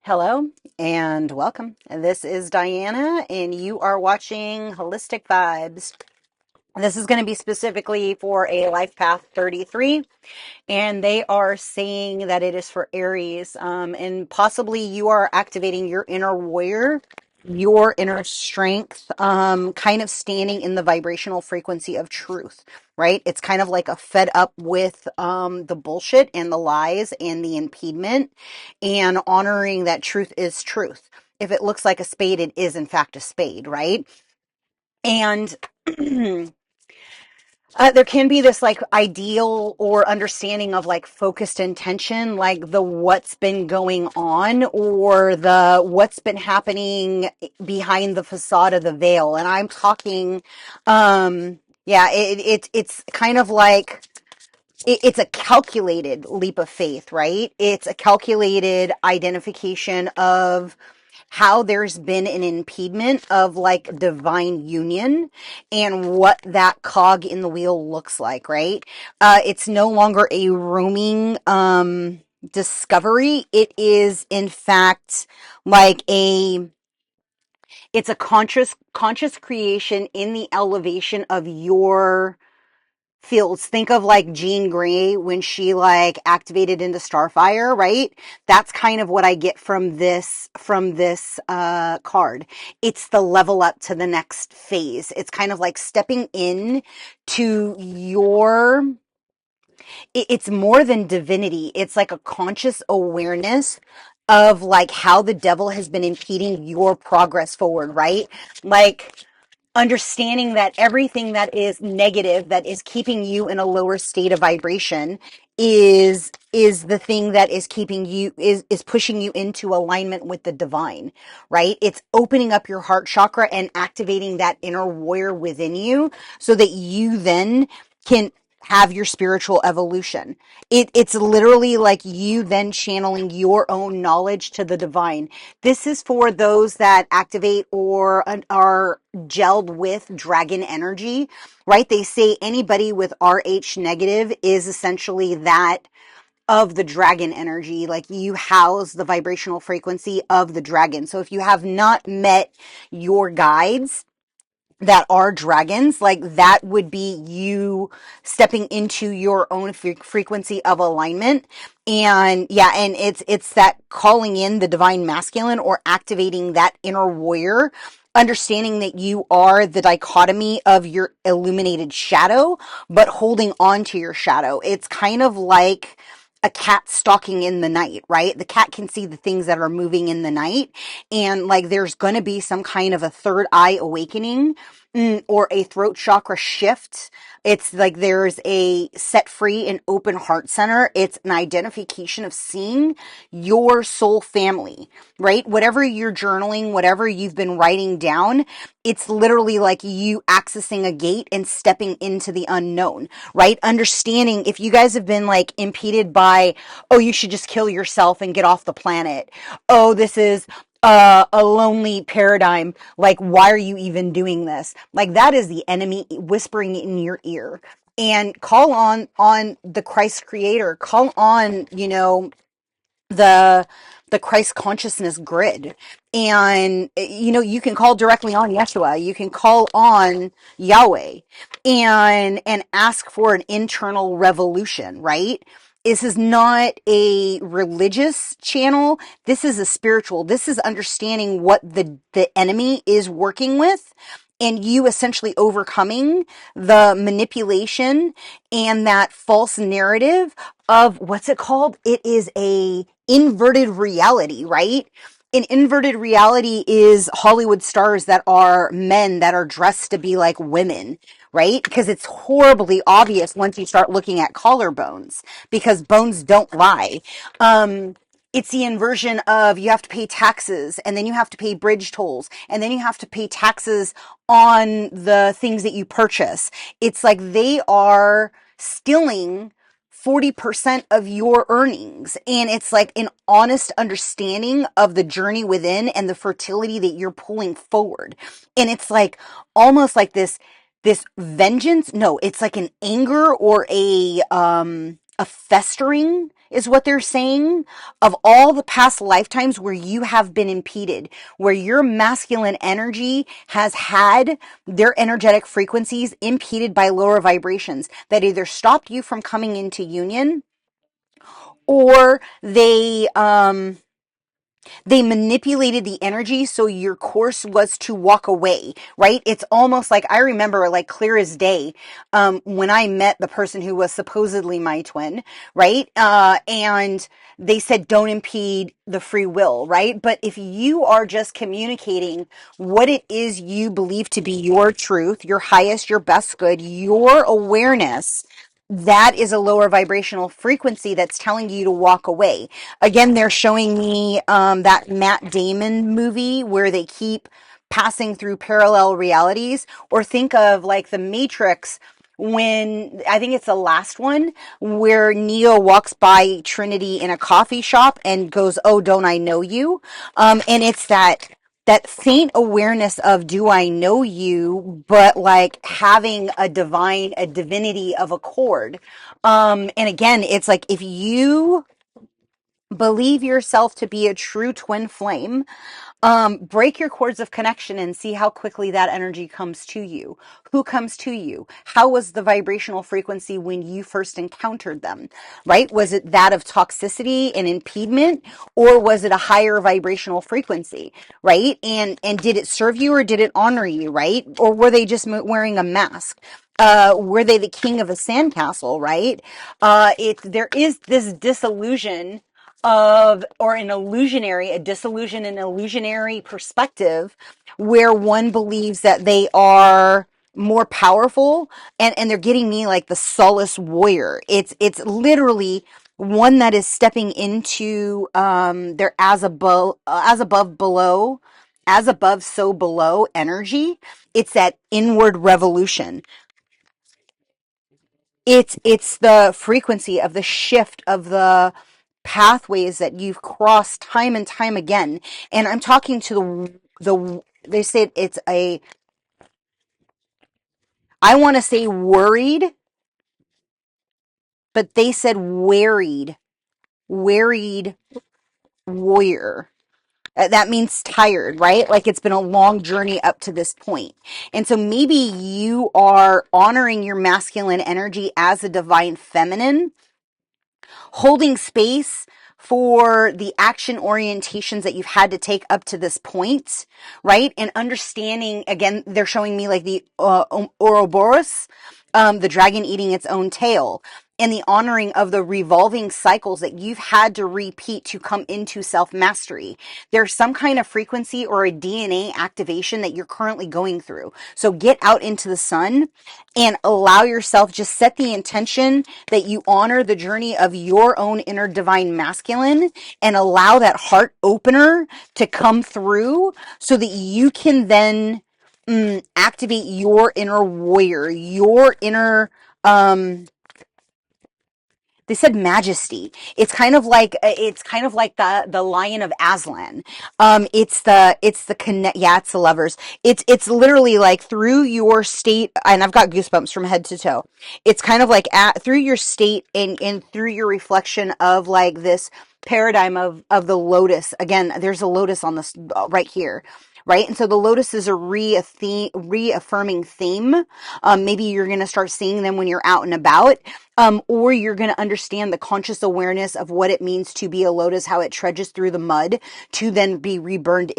Hello and welcome. This is Diana, and you are watching Holistic Vibes. This is going to be specifically for a Life Path 33, and they are saying that it is for Aries. And possibly you are activating your inner warrior, your inner strength, kind of standing in the vibrational frequency of truth, right? It's kind of like a fed up with the bullshit and the lies and the impediment, and honoring that truth is truth. If it looks like a spade, it is in fact a spade, right? And there can be this like ideal or understanding of like focused intention, like the what's been going on or the what's been happening behind the facade of the veil. And I'm talking, it's kind of like it's a calculated leap of faith, right? It's a calculated identification of how there's been an impediment of like divine union and what that cog in the wheel looks like, right? It's no longer a roaming discovery. It is in fact like it's a conscious creation in the elevation of your fields. Think of like Jean Grey when she like activated into Starfire, right? That's kind of what I get from this card. It's the level up to the next phase. It's kind of like stepping in to your it's more than divinity. It's like a conscious awareness of like how the devil has been impeding your progress forward, right? Like understanding that everything that is negative that is keeping you in a lower state of vibration is the thing that is keeping you is pushing you into alignment with the divine, right? It's opening up your heart chakra and activating that inner warrior within you so that you then can have your spiritual evolution. It's literally like you then channeling your own knowledge to the divine. This is for those that activate or are gelled with dragon energy, right? They say anybody with RH negative is essentially that of the dragon energy. Like you house the vibrational frequency of the dragon. So if you have not met your guides that are dragons, like that would be you stepping into your own frequency of alignment. And yeah, and it's that calling in the divine masculine or activating that inner warrior, understanding that you are the dichotomy of your illuminated shadow, but holding on to your shadow. It's kind of like a cat stalking in the night, right? The cat can see the things that are moving in the night, and like there's going to be some kind of a third eye awakening, or a throat chakra shift. It's like there's a set free and open heart center. It's an identification of seeing your soul family, right? Whatever you're journaling, whatever you've been writing down, it's literally like you accessing a gate and stepping into the unknown, right? Understanding if you guys have been like impeded by, oh, you should just kill yourself and get off the planet. Oh, this is a lonely paradigm. Like, why are you even doing this? Like, that is the enemy whispering in your ear. And call on the Christ creator. Call on, the Christ consciousness grid. And you can call directly on Yeshua. You can call on Yahweh and ask for an internal revolution, right? This is not a religious channel. This is a spiritual. This is understanding what the enemy is working with, and you essentially overcoming the manipulation and that false narrative of what's it called? It is a inverted reality, right? An inverted reality is Hollywood stars that are men that are dressed to be like women, right? Because it's horribly obvious once you start looking at collarbones, because bones don't lie. It's the inversion of you have to pay taxes, and then you have to pay bridge tolls, and then you have to pay taxes on the things that you purchase. It's like they are stealing 40% of your earnings. And it's like an honest understanding of the journey within and the fertility that you're pulling forward. And it's like almost like this vengeance. No, it's like an anger or a festering is what they're saying, of all the past lifetimes where you have been impeded, where your masculine energy has had their energetic frequencies impeded by lower vibrations that either stopped you from coming into union, or they manipulated the energy so your course was to walk away, right? It's almost like, I remember like clear as day, when I met the person who was supposedly my twin, right? And they said, don't impede the free will, right? But if you are just communicating what it is you believe to be your truth, your highest, your best good, your awareness, that is a lower vibrational frequency that's telling you to walk away. Again, they're showing me that Matt Damon movie where they keep passing through parallel realities. Or think of like the Matrix, when I think it's the last one where Neo walks by Trinity in a coffee shop and goes, "Oh, don't I know you?" And it's that faint awareness of, do I know you, but like having a divinity of accord. And again, it's like, if you believe yourself to be a true twin flame, break your cords of connection and see how quickly that energy comes to you. Who comes to you? How was the vibrational frequency when you first encountered them, right? Was it that of toxicity and impediment, or was it a higher vibrational frequency, right? And did it serve you or did it honor you, right? Or were they just wearing a mask? Were they the king of a sandcastle, right? There is this disillusion of, or a disillusion and illusionary perspective, where one believes that they are more powerful, and they're getting me like the solace warrior. It's literally one that is stepping into their as above so below energy. It's that inward revolution. It's the frequency of the shift of the pathways that you've crossed time and time again. And I'm talking to they said it's I want to say worried, but they said wearied warrior. That means tired, right? Like it's been a long journey up to this point. And so maybe you are honoring your masculine energy as a divine feminine, holding space for the action orientations that you've had to take up to this point, right? And understanding, again, they're showing me like the Ouroboros, the dragon eating its own tail, and the honoring of the revolving cycles that you've had to repeat to come into self-mastery. There's some kind of frequency or a DNA activation that you're currently going through. So get out into the sun and allow yourself, just set the intention that you honor the journey of your own inner divine masculine, and allow that heart opener to come through so that you can then activate your inner warrior, your inner they said majesty. It's kind of like the Lion of Aslan. It's the connect. Yeah, it's the lovers. It's literally like through your state, and I've got goosebumps from head to toe. It's kind of like through your state and through your reflection of like this paradigm of the lotus. Again, there's a lotus on this right here. Right. And so the lotus is a reaffirming theme. Maybe you're going to start seeing them when you're out and about. Or you're going to understand the conscious awareness of what it means to be a lotus, how it trudges through the mud to then be reborn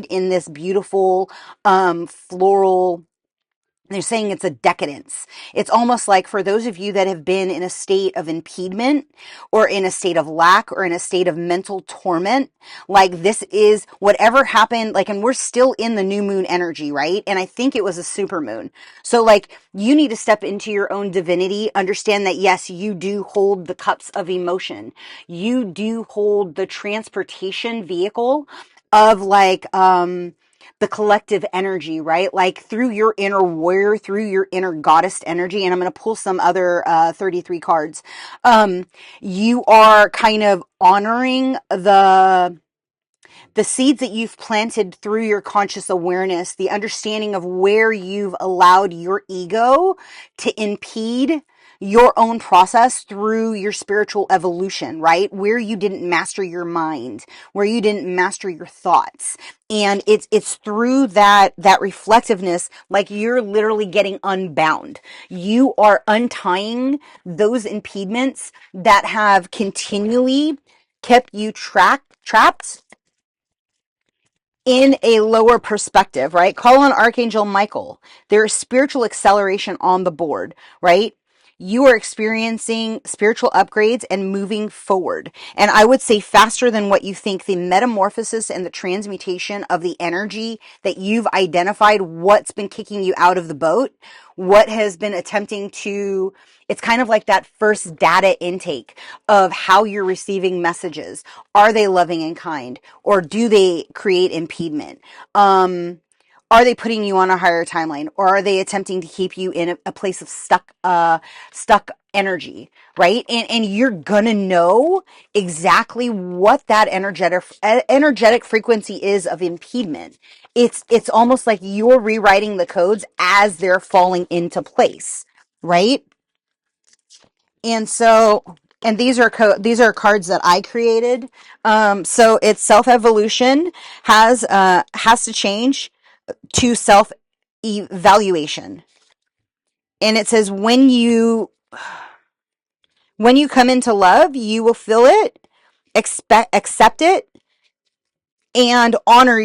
in this beautiful, floral. They're saying it's a decadence. It's almost like, for those of you that have been in a state of impediment or in a state of lack or in a state of mental torment, like this is whatever happened, like, and we're still in the new moon energy, right? And I think it was a super moon. So like, you need to step into your own divinity, understand that yes, you do hold the cups of emotion. You do hold the transportation vehicle of like, the collective energy, right? Like through your inner warrior, through your inner goddess energy. And I'm going to pull some other 33 cards. You are kind of honoring the seeds that you've planted through your conscious awareness, the understanding of where you've allowed your ego to impede your own process through your spiritual evolution, right? Where you didn't master your mind, where you didn't master your thoughts. And it's through that reflectiveness, like you're literally getting unbound. You are untying those impediments that have continually kept you trapped in a lower perspective, right? Call on Archangel Michael. There is spiritual acceleration on the board, right? You are experiencing spiritual upgrades and moving forward. And I would say faster than what you think. The metamorphosis and the transmutation of the energy that you've identified, what's been kicking you out of the boat, what has been attempting to, it's kind of like that first data intake of how you're receiving messages. Are they loving and kind, or do they create impediment? Are they putting you on a higher timeline, or are they attempting to keep you in a place of stuck energy, right? And you're gonna know exactly what that energetic frequency is of impediment. It's almost like you're rewriting the codes as they're falling into place, right? And so, and these are cards that I created. So it's self-evolution has to change to self-evaluation. And it says when you come into love, you will feel it, accept it, and honor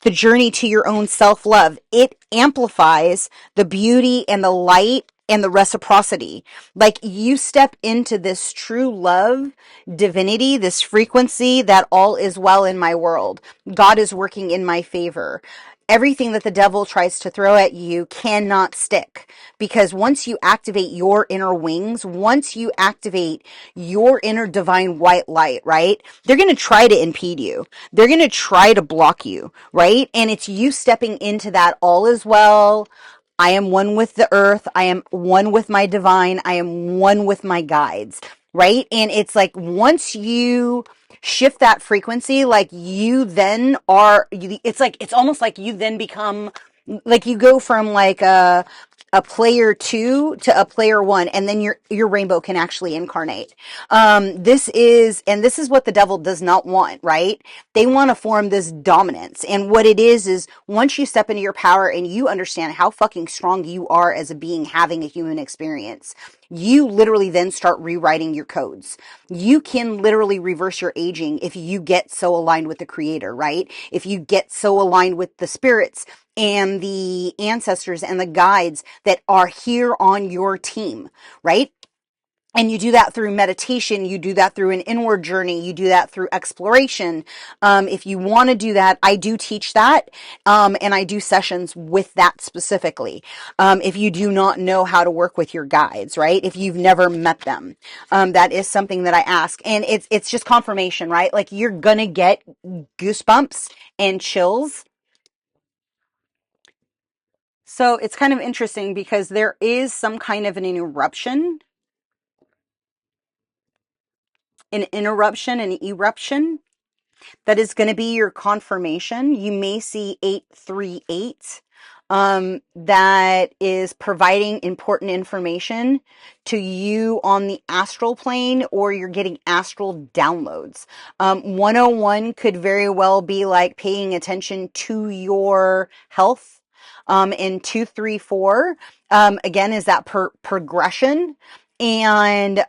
the journey to your own self-love. It amplifies the beauty and the light and the reciprocity. Like you step into this true love, divinity, this frequency that all is well in my world. God is working in my favor. Everything that the devil tries to throw at you cannot stick, because once you activate your inner wings, once you activate your inner divine white light, right? They're going to try to impede you. They're going to try to block you, right? And it's you stepping into that all is well. I am one with the earth. I am one with my divine. I am one with my guides, right? And it's like once you shift that frequency, like you then are, it's like, it's almost like you then become, like you go from like a player 2 to a player 1, and then your rainbow can actually incarnate. This is what the devil does not want, right? They want to form this dominance. And what it is once you step into your power and you understand how fucking strong you are as a being having a human experience, you literally then start rewriting your codes. You can literally reverse your aging if you get so aligned with the creator, right? If you get so aligned with the spirits and the ancestors and the guides that are here on your team, right? And you do that through meditation. You do that through an inward journey. You do that through exploration. If you want to do that, I do teach that. And I do sessions with that specifically. If you do not know how to work with your guides, right? If you've never met them, that is something that I ask. And it's just confirmation, right? Like you're going to get goosebumps and chills. So it's kind of interesting because there is some kind of an eruption, an eruption that is going to be your confirmation. You may see 838 that is providing important information to you on the astral plane, or you're getting astral downloads. 101 could very well be like paying attention to your health. And 234 again is that progression, and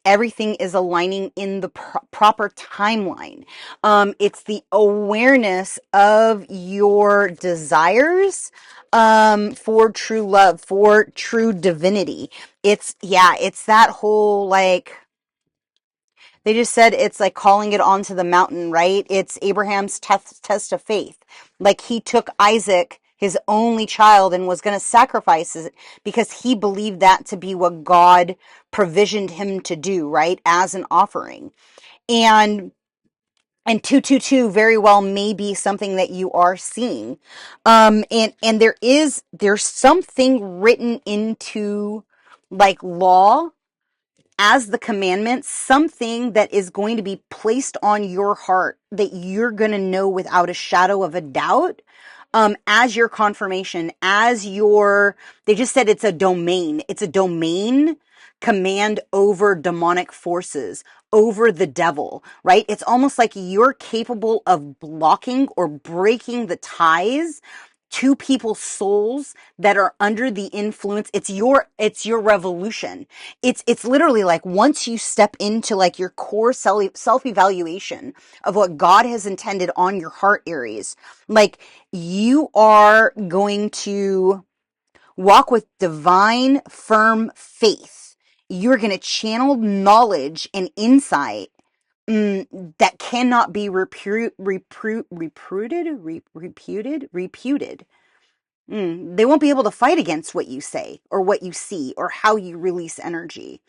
everything is aligning in the proper timeline. It's the awareness of your desires for true love, for true divinity. It's that whole, like, they just said it's like calling it onto the mountain, right? It's Abraham's test of faith. Like he took Isaac, his only child, and was going to sacrifice it because he believed that to be what God provisioned him to do, right? As an offering. And 222 very well may be something that you are seeing. And there's something written into like law as the commandments, something that is going to be placed on your heart that you're going to know without a shadow of a doubt, as your confirmation, as your, they just said it's a domain. It's a domain command over demonic forces, over the devil, right? It's almost like you're capable of blocking or breaking the ties to people's souls that are under the influence. It's your revolution. It's literally like once you step into like your core self-evaluation of what God has intended on your heart Aries, like you are going to walk with divine, firm faith. You're going to channel knowledge and insight that cannot be reputed. They won't be able to fight against what you say or what you see or how you release energy.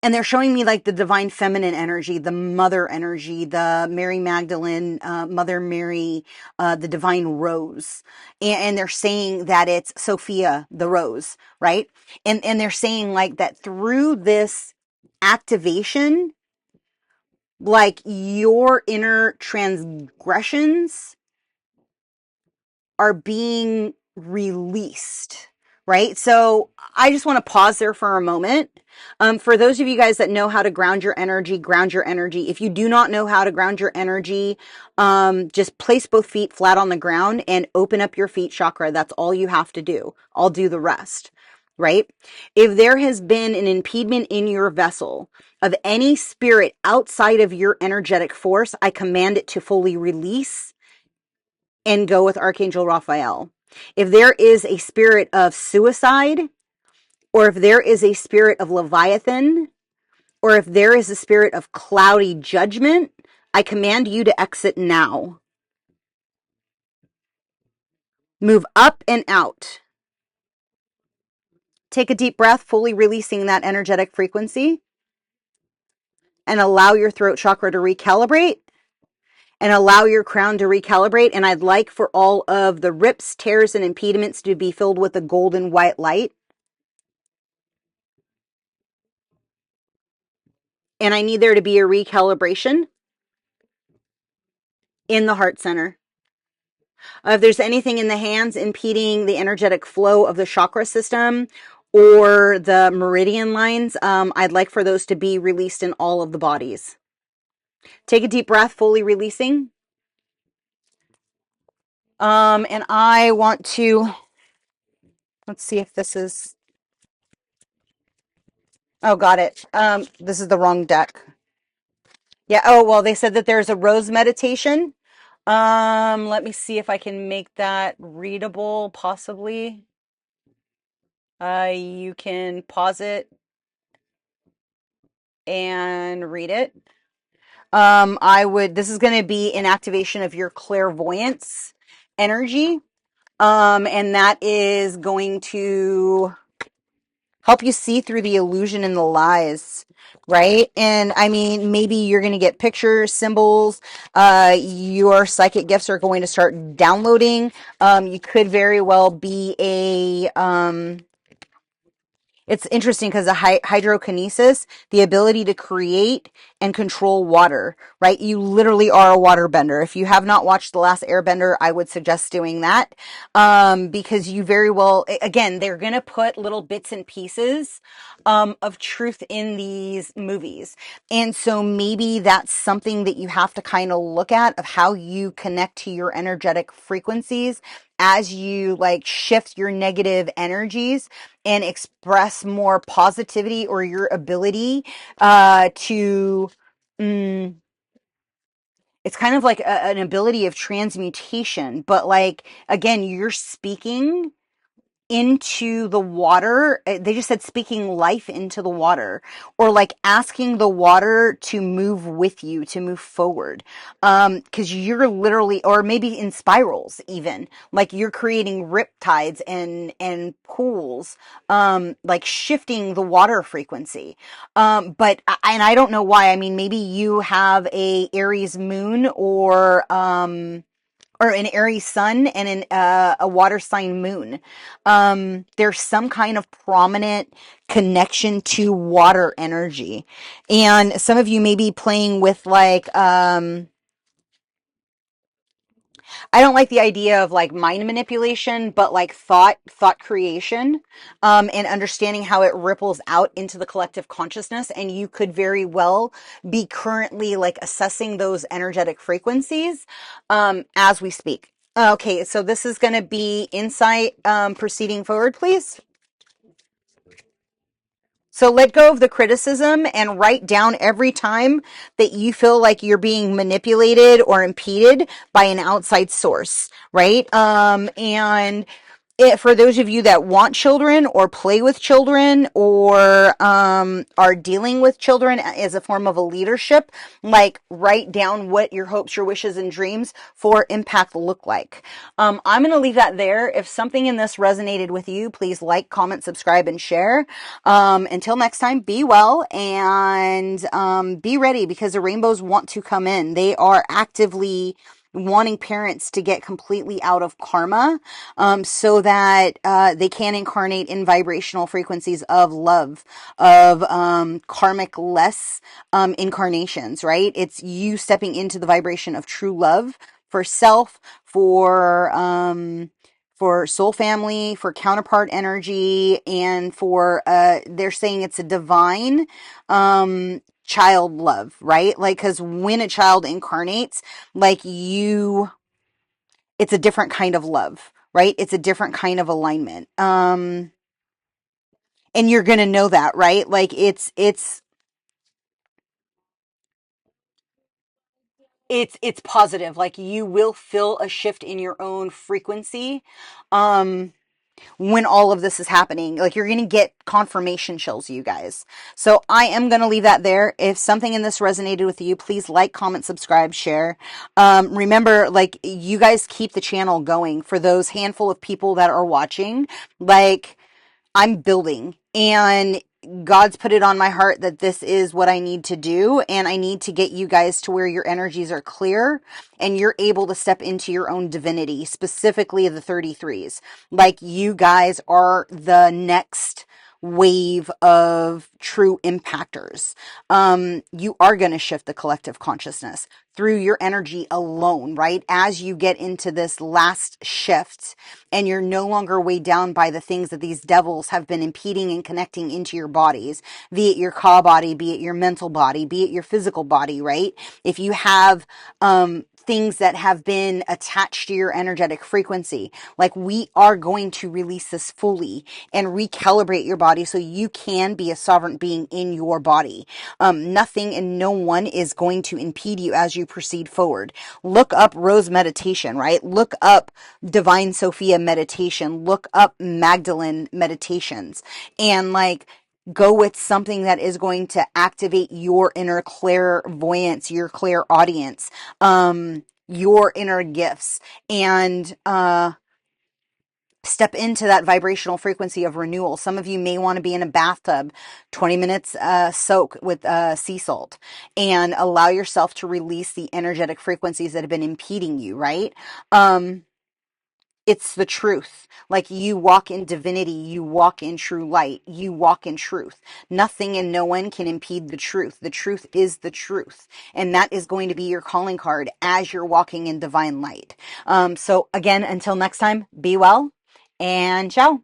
And they're showing me like the divine feminine energy, the mother energy, the Mary Magdalene, Mother Mary, the divine rose. And they're saying that it's Sophia, the rose, right? And they're saying like that through this activation, like your inner transgressions are being released, right? So I just want to pause there for a moment. For those of you guys that know how to ground your energy, ground your energy. If you do not know how to ground your energy, just place both feet flat on the ground and open up your feet chakra. That's all you have to do. I'll do the rest, right? If there has been an impediment in your vessel of any spirit outside of your energetic force, I command it to fully release and go with Archangel Raphael. If there is a spirit of suicide, or if there is a spirit of Leviathan, or if there is a spirit of cloudy judgment, I command you to exit now. Move up and out. Take a deep breath, fully releasing that energetic frequency, and allow your throat chakra to recalibrate, and allow your crown to recalibrate. And I'd like for all of the rips, tears, and impediments to be filled with a golden white light. And I need there to be a recalibration in the heart center. If there's anything in the hands impeding the energetic flow of the chakra system or the meridian lines, I'd like for those to be released in all of the bodies. Take a deep breath, fully releasing. And I want to, let's see if this is, oh, got it. This is the wrong deck. Yeah, oh, well, they said that there's a rose meditation. Let me see if I can make that readable, possibly. You can pause it and read it. This is going to be an activation of your clairvoyance energy. And that is going to help you see through the illusion and the lies, right? And I mean, maybe you're going to get pictures, symbols, your psychic gifts are going to start downloading. You could very well be it's interesting because the hydrokinesis, the ability to create and control water, right? You literally are a water bender. If you have not watched The Last Airbender, I would suggest doing that. Because you very well, again, they're going to put little bits and pieces, of truth in these movies. And so maybe that's something that you have to kind of look at of how you connect to your energetic frequencies as you like shift your negative energies and express more positivity or your ability to it's kind of like an ability of transmutation, but like again, you're speaking into the water. They just said speaking life into the water, or like asking the water to move with you, to move forward. Because you're literally, or maybe in spirals even, like you're creating riptides and pools, like shifting the water frequency. And I don't know why. I mean, maybe you have a Aries moon or an Aries sun and a water sign moon. There's some kind of prominent connection to water energy. And some of you may be playing with like, I don't like the idea of like mind manipulation, but like thought creation, and understanding how it ripples out into the collective consciousness. And you could very well be currently like assessing those energetic frequencies, as we speak. Okay, so this is going to be insight, proceeding forward, please. So let go of the criticism and write down every time that you feel like you're being manipulated or impeded by an outside source, right? And for those of you that want children or play with children or are dealing with children as a form of a leadership, like write down what your hopes, your wishes, and dreams for impact look like. I'm going to leave that there. If something in this resonated with you, please like, comment, subscribe, and share. Until next time, be well and be ready, because the rainbows want to come in. They are actively wanting parents to get completely out of karma, so that they can incarnate in vibrational frequencies of love, of karmic less incarnations, right? It's you stepping into the vibration of true love for self, for soul family, for counterpart energy, and for they're saying it's a divine child love, right? Like, because when a child incarnates, like it's a different kind of love, right? It's a different kind of alignment. And you're going to know that, right? Like it's positive. Like you will feel a shift in your own frequency. When all of this is happening, like you're going to get confirmation chills, you guys. So I am going to leave that there. If something in this resonated with you, please like, comment, subscribe, share. Remember, like, you guys keep the channel going for those handful of people that are watching. Like, I'm building, and God's put it on my heart that this is what I need to do, and I need to get you guys to where your energies are clear and you're able to step into your own divinity, specifically the 33s. Like, you guys are the next wave of true impactors. You are going to shift the collective consciousness through your energy alone, right? As you get into this last shift and you're no longer weighed down by the things that these devils have been impeding and connecting into your bodies, be it your ka body, be it your mental body, be it your physical body, right? If you have, things that have been attached to your energetic frequency, like, we are going to release this fully and recalibrate your body so you can be a sovereign being in your body. Nothing and no one is going to impede you as you proceed forward. Look up Rose meditation, right? Look up Divine Sophia meditation. Look up Magdalene meditations, and like, go with something that is going to activate your inner clairvoyance, your clairaudience, your inner gifts, and step into that vibrational frequency of renewal. Some of you may want to be in a bathtub, 20 minutes soak with sea salt, and allow yourself to release the energetic frequencies that have been impeding you, right? It's the truth. Like, you walk in divinity, you walk in true light, you walk in truth. Nothing and no one can impede the truth. The truth is the truth. And that is going to be your calling card as you're walking in divine light. So again, until next time, be well and ciao.